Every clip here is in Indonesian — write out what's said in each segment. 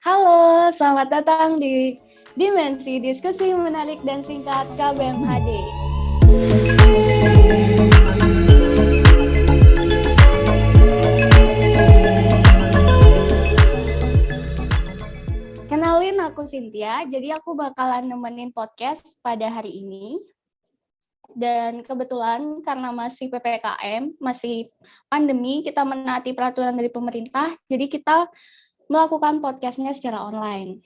Halo, selamat datang di Dimensi Diskusi Menarik dan Singkat KBMHD. Kenalin, aku Cynthia, jadi aku bakalan nemenin podcast pada hari ini. Dan kebetulan karena masih PPKM, masih pandemi, kita menaati peraturan dari pemerintah, jadi kita melakukan podcastnya secara online.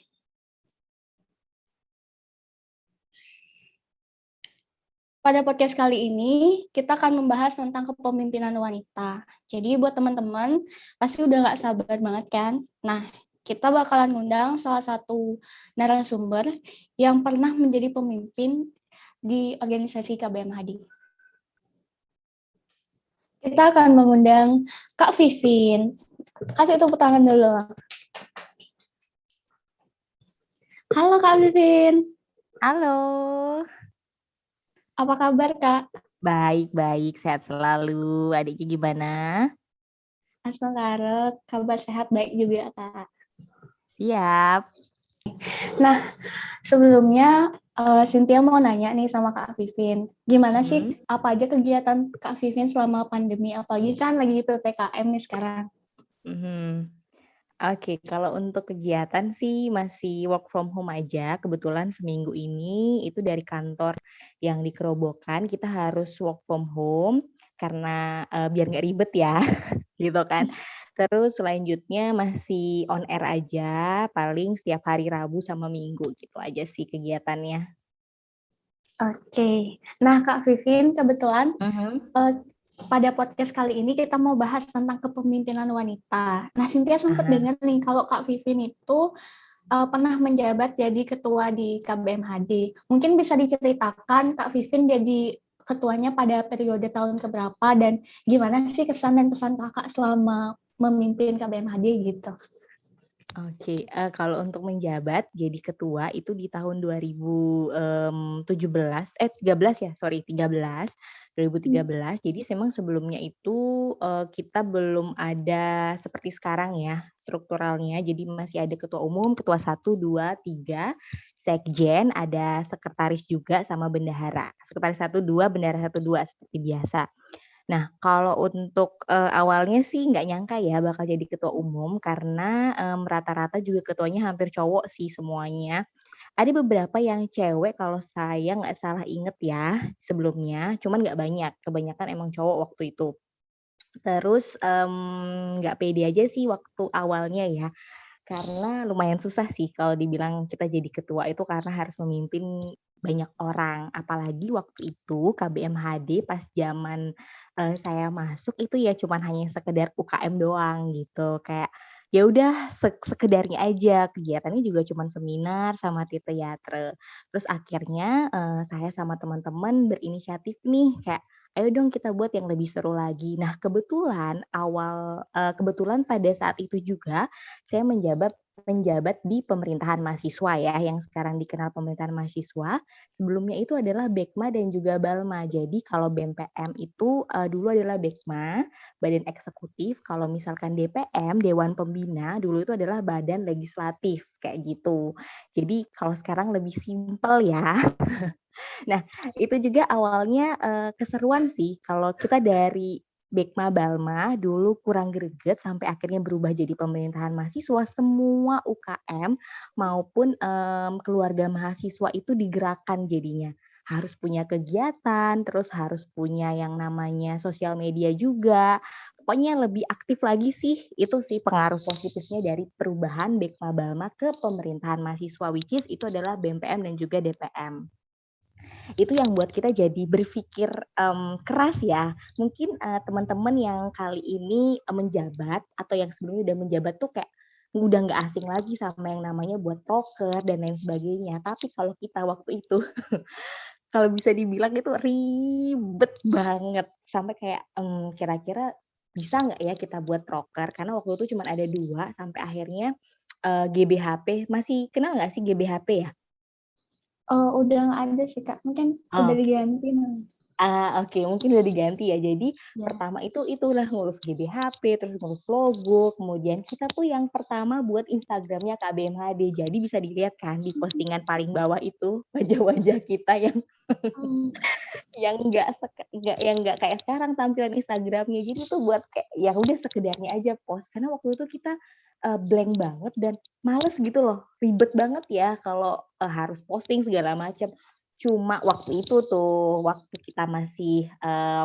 Pada podcast kali ini, kita akan membahas tentang kepemimpinan wanita. Jadi buat teman-teman, pasti udah gak sabar banget kan? Nah, kita bakalan ngundang salah satu narasumber yang pernah menjadi pemimpin di organisasi KBMHD. Kita akan mengundang Kak Vivin. Kasih tepuk tangan dulu. Halo Kak Vivin. Halo. Apa kabar Kak? Baik, sehat selalu. Adiknya gimana? Asmara, kabar sehat baik juga Kak. Siap. Nah, sebelumnya Cynthia mau nanya nih sama Kak Vivin. Gimana sih, apa aja kegiatan Kak Vivin selama pandemi? Apalagi kan lagi PPKM nih sekarang. Oke, kalau untuk kegiatan sih masih work from home aja. Kebetulan seminggu ini itu dari kantor yang di Kerobokan, kita harus work from home karena biar nggak ribet ya, gitu kan. Terus selanjutnya masih on air aja, paling setiap hari Rabu sama Minggu gitu aja sih kegiatannya. Oke. Nah, Kak Vivin, kebetulan pada podcast kali ini kita mau bahas tentang kepemimpinan wanita. Nah, Cynthia sempat dengar nih kalau Kak Vivin itu pernah menjabat jadi ketua di KBMHD. Mungkin bisa diceritakan Kak Vivin jadi ketuanya pada periode tahun keberapa dan gimana sih kesan dan pesan Kakak selama memimpin KBMHD gitu. Oke, kalau untuk menjabat jadi ketua itu di tahun 2017, 13 ya, sorry 2013. Jadi memang sebelumnya itu, kita belum ada seperti sekarang ya strukturalnya. Jadi masih ada ketua umum, ketua 1, 2, 3, sekjen, ada sekretaris juga sama bendahara. Sekretaris 1, 2, bendahara 1, 2 seperti biasa. Nah, kalau untuk, awalnya sih nggak nyangka ya bakal jadi ketua umum karena, rata-rata juga ketuanya hampir cowok sih semuanya. Ada beberapa yang cewek kalau saya nggak salah inget ya sebelumnya, cuman nggak banyak, kebanyakan emang cowok waktu itu. Terus, nggak pede aja sih waktu awalnya ya, karena lumayan susah sih kalau dibilang kita jadi ketua itu karena harus memimpin banyak orang. Apalagi waktu itu KBMHD pas zaman, saya masuk itu ya cuman hanya sekedar UKM doang gitu. Kayak, ya udah sekedarnya aja, kegiatannya juga cuman seminar sama teater. Terus akhirnya, saya sama teman-teman berinisiatif nih kayak, "Ayo dong kita buat yang lebih seru lagi." Nah kebetulan pada saat itu juga saya menjabat di pemerintahan mahasiswa ya, yang sekarang dikenal pemerintahan mahasiswa. Sebelumnya itu adalah Bekma dan juga Balma. Jadi kalau BEM-PM itu, dulu adalah Bekma, Badan Eksekutif. Kalau misalkan DPM, Dewan Pembina, dulu itu adalah Badan Legislatif, kayak gitu. Jadi kalau sekarang lebih simpel ya. Nah, itu juga awalnya, keseruan sih kalau kita dari Bekma Balma dulu kurang greget sampai akhirnya berubah jadi pemerintahan mahasiswa, semua UKM maupun, keluarga mahasiswa itu digerakkan jadinya. Harus punya kegiatan, terus harus punya yang namanya sosial media juga, pokoknya lebih aktif lagi sih, itu sih pengaruh positifnya dari perubahan Bekma Balma ke pemerintahan mahasiswa, which is itu adalah BEM-PM dan juga DPM. Itu yang buat kita jadi berpikir keras ya. Mungkin teman-teman yang kali ini menjabat atau yang sebelumnya udah menjabat tuh kayak udah nggak asing lagi sama yang namanya buat proker dan lain sebagainya. Tapi kalau kita waktu itu kalau bisa dibilang itu ribet banget sampai kayak kira-kira bisa nggak ya kita buat proker? Karena waktu itu cuma ada 2 sampai akhirnya GBHP, masih kenal nggak sih GBHP ya? Udah nggak ada sih Kak, mungkin udah Oke. diganti. Oke, mungkin udah diganti ya. Jadi Ya. pertama itulah ngurus GBHP, terus ngurus logo, kemudian kita tuh yang pertama buat Instagramnya KBMHD. Jadi bisa dilihat kan di postingan paling bawah itu wajah-wajah kita yang Hmm. yang nggak kayak sekarang tampilan Instagramnya. Jadi tuh buat kayak ya udah sekedarnya aja post. Karena waktu itu kita blank banget dan males gitu loh, ribet banget ya kalau harus posting segala macam. Cuma waktu itu tuh, waktu kita masih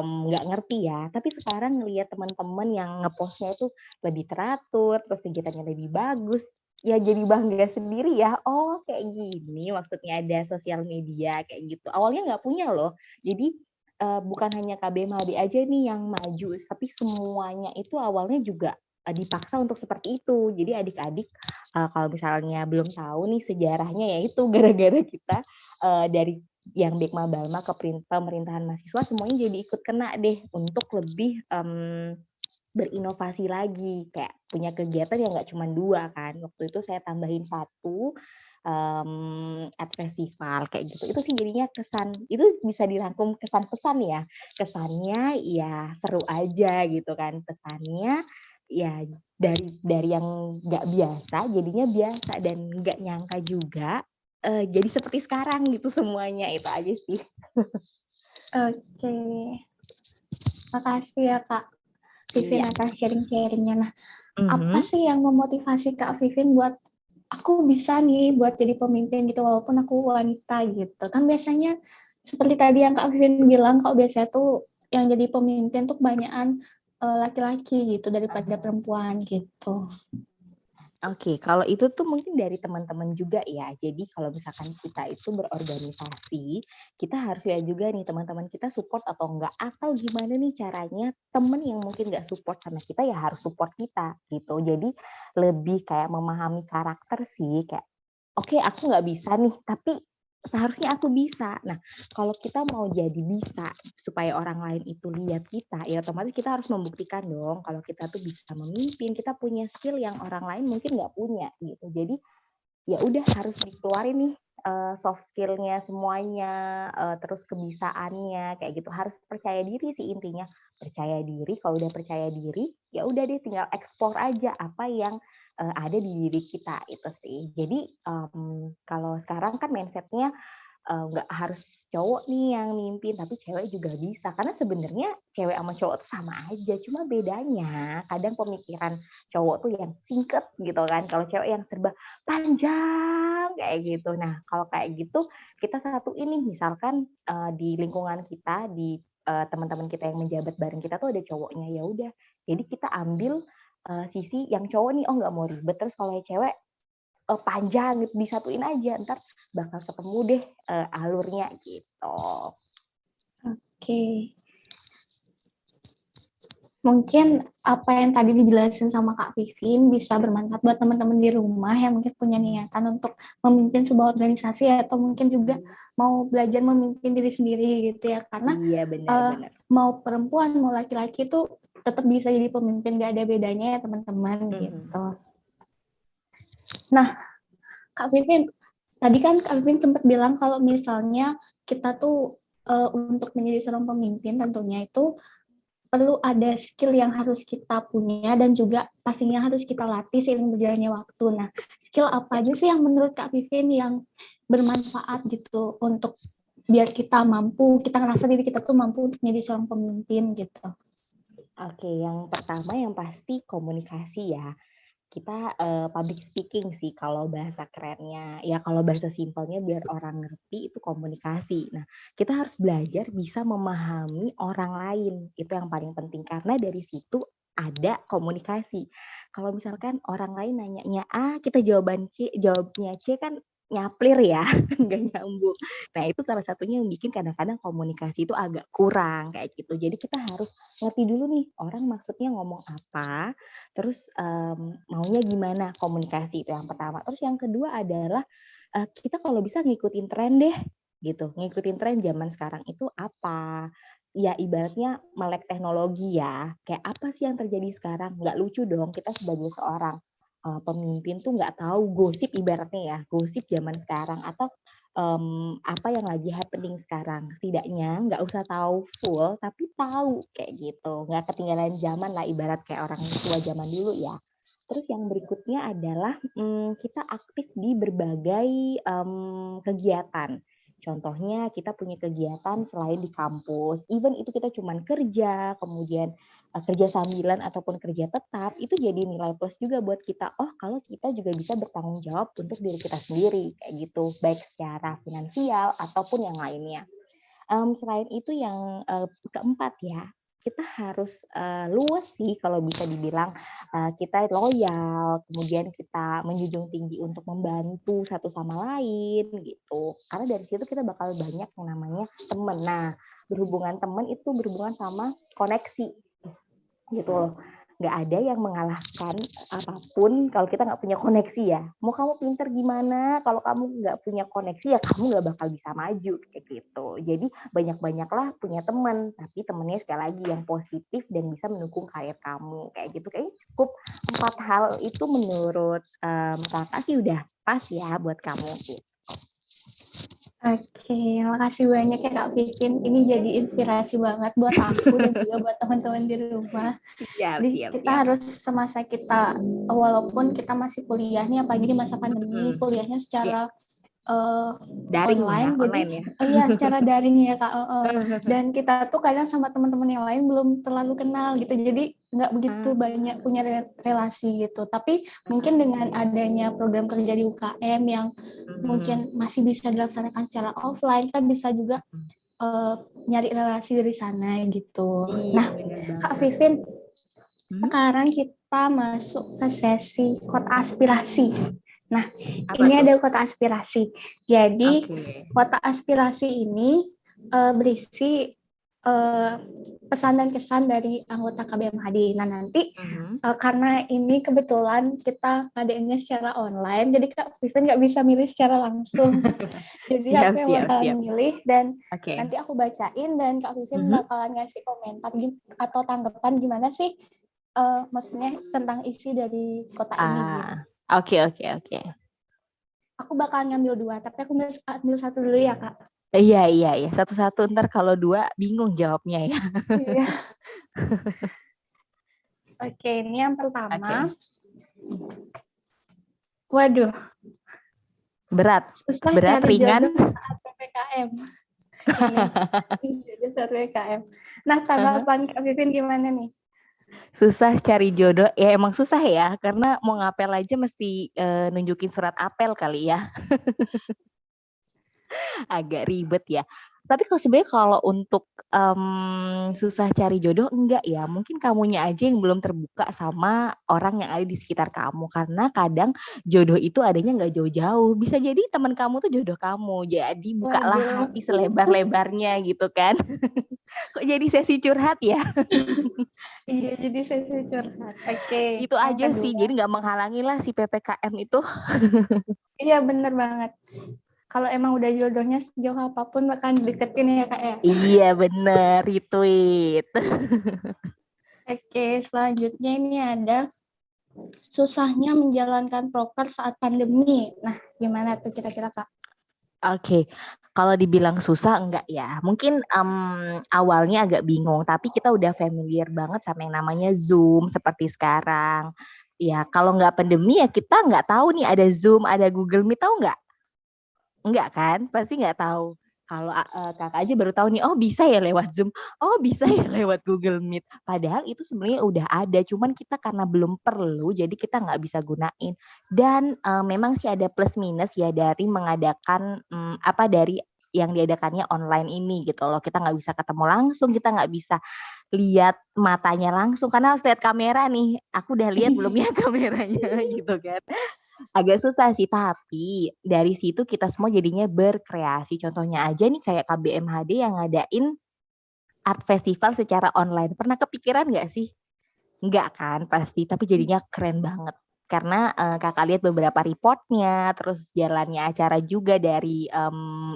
nggak ngerti ya. Tapi sekarang ngelihat teman-teman yang ngepostnya itu lebih teratur, terus kegiatannya lebih bagus, ya jadi bangga sendiri ya. Oh kayak gini maksudnya ada sosial media kayak gitu. Awalnya nggak punya loh. Jadi bukan hanya KBMHD aja nih yang maju, tapi semuanya itu awalnya juga dipaksa untuk seperti itu. Jadi adik-adik kalau misalnya belum tahu nih sejarahnya ya itu gara-gara kita dari yang Bekma Balma ke pemerintahan mahasiswa semuanya jadi ikut kena deh untuk lebih berinovasi lagi, kayak punya kegiatan yang nggak cuma 2 kan. Waktu itu saya tambahin 1 at festival kayak gitu. Itu sih jadinya itu bisa dirangkum kesan pesan ya. Kesannya ya seru aja gitu kan. Pesannya ya dari yang nggak biasa jadinya biasa dan nggak nyangka juga jadi seperti sekarang gitu semuanya. Itu aja sih. Oke. Makasih ya Kak Vivin Iya. atas sharing-sharingnya. Nah, apa sih yang memotivasi Kak Vivin buat aku bisa nih buat jadi pemimpin gitu walaupun aku wanita gitu. Kan biasanya seperti tadi yang Kak Vivin bilang kalau biasanya tuh yang jadi pemimpin tuh kebanyakan laki-laki gitu daripada perempuan gitu. Oke, kalau itu tuh mungkin dari teman-teman juga ya. Jadi kalau misalkan kita itu berorganisasi, kita harus lihat juga nih teman-teman kita support atau enggak. Atau gimana nih caranya temen yang mungkin nggak support sama kita ya harus support kita gitu. Jadi lebih kayak memahami karakter sih. Kayak oke, aku nggak bisa nih, tapi seharusnya aku bisa. Nah, kalau kita mau jadi bisa supaya orang lain itu lihat kita, ya otomatis kita harus membuktikan dong kalau kita tuh bisa memimpin, kita punya skill yang orang lain mungkin nggak punya gitu. Jadi ya udah harus dikeluarin nih soft skill-nya semuanya, terus kebisaannya kayak gitu. Harus percaya diri sih intinya. Percaya diri, kalau udah percaya diri, ya udah deh tinggal eksplor aja apa yang ada di diri kita itu sih. Jadi kalau sekarang kan mindset-nya nggak harus cowok nih yang mimpin, tapi cewek juga bisa. Karena sebenarnya cewek sama cowok tuh sama aja, cuma bedanya kadang pemikiran cowok tuh yang singkat gitu kan, kalau cewek yang serba panjang kayak gitu. Nah, kalau kayak gitu kita satuin nih, misalkan di lingkungan kita, di teman-teman kita yang menjabat bareng kita tuh ada cowoknya, ya udah. Jadi kita ambil sisi yang cowok nih, oh nggak mau ribet, terus kalau yang cewek panjang gitu, disatuin aja, ntar bakal ketemu deh alurnya gitu. Oke. Mungkin apa yang tadi dijelasin sama Kak Vivin bisa bermanfaat buat teman-teman di rumah yang mungkin punya niatan untuk memimpin sebuah organisasi atau mungkin juga mau belajar memimpin diri sendiri gitu ya. Karena Iya benar-benar. mau perempuan mau laki-laki itu tetap bisa jadi pemimpin, gak ada bedanya ya teman-teman gitu. Nah, Kak Vivin, tadi kan Kak Vivin sempat bilang kalau misalnya kita tuh untuk menjadi seorang pemimpin tentunya itu perlu ada skill yang harus kita punya dan juga pastinya harus kita latih seiring berjalannya waktu. Nah, skill apa aja sih yang menurut Kak Vivin yang bermanfaat gitu untuk biar kita mampu, kita ngerasa diri kita tuh mampu untuk menjadi seorang pemimpin gitu. Oke, yang pertama yang pasti komunikasi ya. Kita public speaking sih kalau bahasa kerennya. Ya kalau bahasa simpelnya biar orang ngerti itu komunikasi. Nah, kita harus belajar bisa memahami orang lain. Itu yang paling penting karena dari situ ada komunikasi. Kalau misalkan orang lain nanyanya A, kita jawabnya C kan nyaplir ya, nggak nyambung. Nah, itu salah satunya yang bikin kadang-kadang komunikasi itu agak kurang kayak gitu. Jadi kita harus ngerti dulu nih orang maksudnya ngomong apa, terus maunya gimana komunikasi itu yang pertama. Terus yang kedua adalah kita kalau bisa ngikutin tren deh gitu. Ngikutin tren zaman sekarang itu apa? Ya ibaratnya melek teknologi ya. Kayak apa sih yang terjadi sekarang? Nggak lucu dong kita sebagai seorang pemimpin tuh nggak tahu gosip, ibaratnya ya, gosip zaman sekarang atau apa yang lagi happening sekarang. Setidaknya nggak usah tahu full, tapi tahu kayak gitu. Nggak ketinggalan zaman lah, ibarat kayak orang tua zaman dulu ya. Terus yang berikutnya adalah kita aktif di berbagai kegiatan. Contohnya kita punya kegiatan selain di kampus, even itu kita cuman kerja, kemudian kerja sambilan ataupun kerja tetap, itu jadi nilai plus juga buat kita. Oh, kalau kita juga bisa bertanggung jawab untuk diri kita sendiri, kayak gitu, baik secara finansial ataupun yang lainnya. Selain itu yang keempat ya, kita harus luas sih kalau bisa dibilang, kita loyal, kemudian kita menjunjung tinggi untuk membantu satu sama lain gitu. Karena dari situ kita bakal banyak yang namanya teman. Nah, berhubungan teman itu berhubungan sama koneksi gitu loh. Nggak ada yang mengalahkan apapun kalau kita nggak punya koneksi ya. Mau kamu pinter gimana, kalau kamu nggak punya koneksi ya kamu nggak bakal bisa maju kayak gitu. Jadi banyak-banyaklah punya teman, tapi temennya sekali lagi yang positif dan bisa mendukung karir kamu kayak gitu. Kayaknya cukup 4 hal itu menurut kakak sih udah pas ya buat kamu gitu. Oke, makasih banyak ya Kak Vivin. Ini jadi inspirasi banget buat aku dan juga buat teman-teman di rumah. Jadi kita harus semasa kita, walaupun kita masih kuliah nih, apalagi di masa pandemi, kuliahnya secara daring online, ya, jadi online ya. Iya secara daring ya Kak. Dan kita tuh kadang sama teman-teman yang lain belum terlalu kenal gitu, jadi nggak begitu banyak punya relasi gitu. Tapi mungkin dengan adanya program kerja di UKM yang mungkin masih bisa dilaksanakan secara offline, kita bisa juga nyari relasi dari sana gitu. Nah, Kak Vivin, sekarang kita masuk ke sesi kota aspirasi. Nah, ini ada kota aspirasi. Jadi, kota aspirasi ini berisi pesan dan kesan dari anggota KBMHD. Nah, nanti karena ini kebetulan kita ngadainnya secara online, jadi Kak Vivin nggak bisa milih secara langsung. Jadi aku yang bakalan milih dan nanti aku bacain dan Kak Vivin bakalan ngasih komentar atau tanggapan gimana sih maksudnya tentang isi dari kota ini gitu. Oke. Aku bakal ngambil 2, tapi aku ambil 1 dulu ya, Kak. Iya. Satu-satu, ntar kalau 2 bingung jawabnya ya. Iya. Oke, ini yang pertama. Waduh. Berat cari ringan. Jodoh saat PPKM. Jodoh saat PPKM. Nah, tanggapan Kak Vivin gimana nih? Susah cari jodoh, ya emang susah ya, karena mau ngapel aja mesti nunjukin surat apel kali ya. Agak ribet ya. Tapi kalau untuk susah cari jodoh, enggak ya. Mungkin kamunya aja yang belum terbuka sama orang yang ada di sekitar kamu. Karena kadang jodoh itu adanya nggak jauh-jauh. Bisa jadi teman kamu tuh jodoh kamu. Jadi bukalah hati selebar-lebarnya gitu kan. Kok jadi sesi curhat ya? Iya, jadi sesi curhat. Oke. Itu aja sih, jadi nggak menghalangi lah si PPKM itu. Iya, bener banget. Kalau emang udah jodohnya sejauh apapun bakal deketin ya Kak ya. Iya bener, retweet. Oke, selanjutnya ini ada susahnya menjalankan proker saat pandemi. Nah, gimana tuh kira-kira Kak? Oke, kalau dibilang susah enggak ya. Mungkin awalnya agak bingung, tapi kita udah familiar banget sama yang namanya Zoom seperti sekarang. Ya, kalau nggak pandemi ya kita nggak tahu nih ada Zoom, ada Google Meet, tahu nggak? Enggak kan? Pasti nggak tahu. Kalau kakak aja baru tahu nih, oh bisa ya lewat Zoom, oh bisa ya lewat Google Meet. Padahal itu sebenarnya udah ada, cuman kita karena belum perlu, jadi kita nggak bisa gunain. Dan memang sih ada plus minus ya dari mengadakan dari yang diadakannya online ini gitu loh. Kita nggak bisa ketemu langsung, kita nggak bisa lihat matanya langsung karena harus lihat kamera nih. Aku udah lihat belum ya kameranya gitu kan. Agak susah sih, tapi dari situ kita semua jadinya berkreasi. Contohnya aja nih kayak KBMHD yang ngadain art festival secara online. Pernah kepikiran nggak sih? Nggak kan pasti, tapi jadinya keren banget. Karena kakak lihat beberapa reportnya, terus jalannya acara juga dari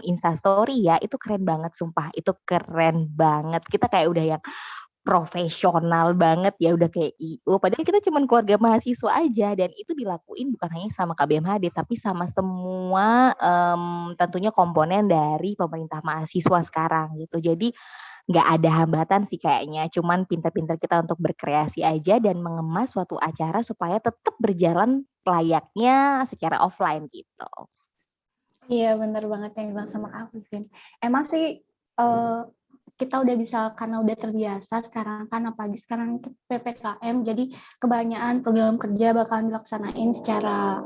Instastory ya, itu keren banget sumpah. Itu keren banget. Kita kayak udah yang profesional banget ya, udah kayak IO, padahal kita cuman keluarga mahasiswa aja, dan itu dilakuin bukan hanya sama KBMHD tapi sama semua tentunya komponen dari pemerintah mahasiswa sekarang gitu. Jadi nggak ada hambatan sih kayaknya, cuman pintar-pintar kita untuk berkreasi aja dan mengemas suatu acara supaya tetap berjalan layaknya secara offline gitu. Iya, bener banget yang bilang sama Kak Vivin. Emang sih kita udah bisa, karena udah terbiasa sekarang kan, apalagi sekarang PPKM, jadi kebanyakan program kerja bakalan dilaksanain secara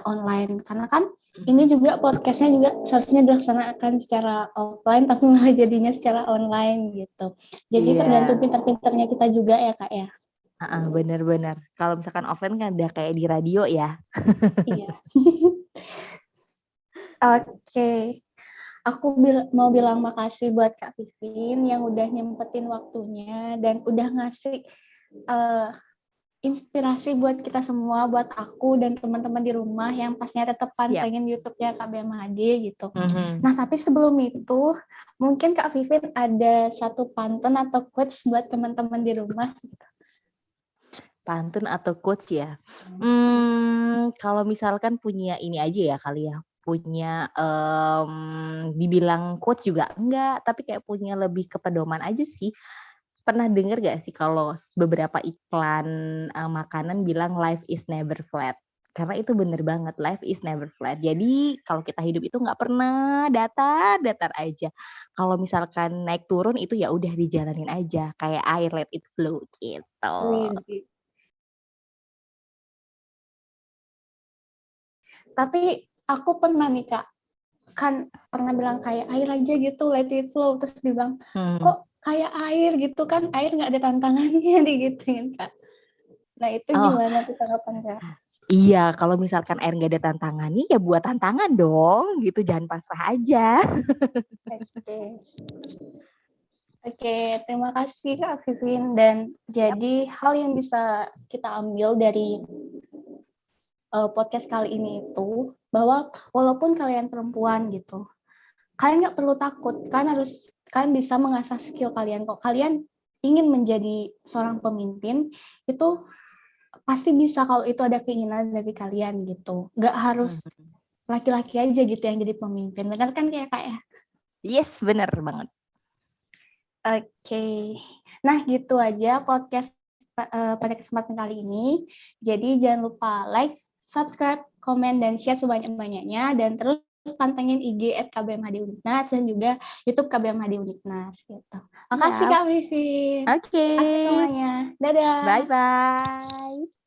online. Karena kan ini juga podcastnya juga seharusnya dilaksanakan secara offline, tapi malah jadinya secara online gitu. Jadi tergantung pintar-pintarnya kita juga ya Kak ya. Bener-bener. Kalau misalkan offline kan udah kayak di radio ya. Iya. Oke. Aku mau bilang makasih buat Kak Vivin yang udah nyempetin waktunya dan udah ngasih inspirasi buat kita semua, buat aku dan teman-teman di rumah yang pastinya tetap pantengin YouTube-nya KBMHD gitu. Nah, tapi sebelum itu, mungkin Kak Vivin ada satu pantun atau quotes buat teman-teman di rumah. Pantun atau quotes ya? Kalau misalkan punya ini aja ya kali ya, punya dibilang quotes juga enggak, tapi kayak punya lebih ke pedoman aja sih. Pernah denger gak sih kalau beberapa iklan makanan bilang life is never flat? Karena itu bener banget, life is never flat. Jadi kalau kita hidup itu nggak pernah datar aja. Kalau misalkan naik turun itu ya udah dijalanin aja, kayak air, let it flow gitu. Tapi aku pernah nih Kak, kan pernah bilang kayak air aja gitu, let it flow, terus dibilang kok kayak air gitu kan, air nggak ada tantangannya digituin Kak. Nah itu gimana tuh tanggapan Kak? Iya, kalau misalkan air nggak ada tantangannya ya buat tantangan dong, gitu, jangan pasrah aja. Oke, terima kasih Kak Vivin. Dan jadi hal yang bisa kita ambil dari podcast kali ini itu bahwa walaupun kalian perempuan gitu, kalian nggak perlu takut, kalian bisa mengasah skill kalian. Kok kalian ingin menjadi seorang pemimpin, itu pasti bisa kalau itu ada keinginan dari kalian gitu. Nggak harus laki-laki aja gitu yang jadi pemimpin. Benar kan kayak Kak ya? Yes, benar banget. Oke. Nah, gitu aja podcast pada kesempatan kali ini. Jadi jangan lupa like, subscribe, komen, dan share sebanyak-banyaknya. Dan terus pantengin IG @KBMHD Uniknas dan juga YouTube KBMHD Uniknas. Gitu. Makasih Kak Vivi. Oke. Makasih semuanya. Dadah. Bye-bye.